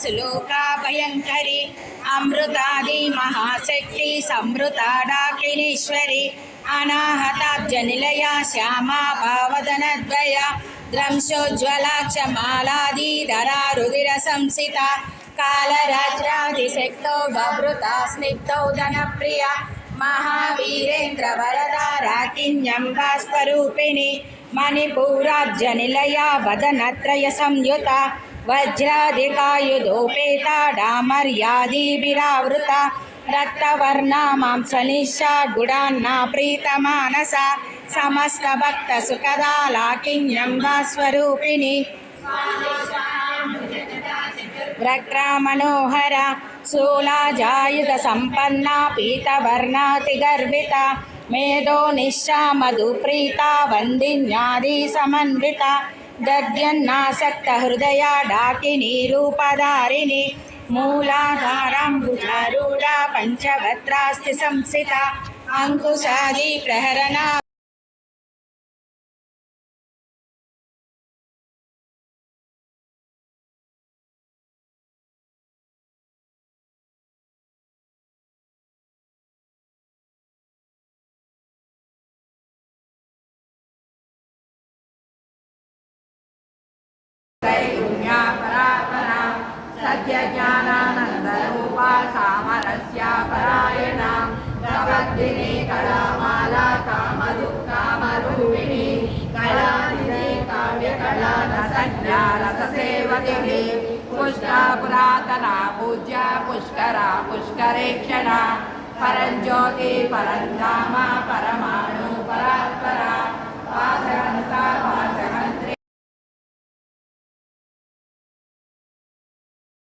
सुलोका भयंकरी अमृतादि महाशक्ति समृता डाकिनीश्वरी अनाहताब्जनिलया श्यामा भावदनद्वया द्रंशोज्ज्वलाक्षमालादिधरा रुधिर संसिता कालराज्रादिशक्तो बभृता स्निग्धौ धनप्रिया महावीरेन्द्र वरदा राकिन्यम्बा स्वरूपिणी मणिपूराब्जनिलया वदनत्रय संयुता वज्राधिकायुधोपेता डामर्यादिभिरावृता रक्तवर्णा मांसनिशा गुडान्ना प्रीतमानसा समस्त भक्त सुखदा लाकिन्यम्बा स्वरूपिणी वक्त्रमनोहरा शूलाजायुध संपन्ना पीतवर्णातिगर्भिता मेधो निश्चा मधुप्रीता वन्दिन्यादि समन्विता दद्यन्नासक्त हृदया डाकिनी रूपधारिणी मूलाधाराम्बुजारूढा पंचभद्रास्ति संसिता अंकुशादि प्रहरणा त्रैगुण्या परात्परा सत्यज्ञानानन्दरूपा सामरस्या परायणा प्रवर्धिनी कलामाला कामरूपिणी कलानिधि काव्यकला रसज्ञा रससेवतिः पुष्टा पुरातना पूज्या पुष्करा पुष्करेक्षणा परञ्ज्योति परन्धामा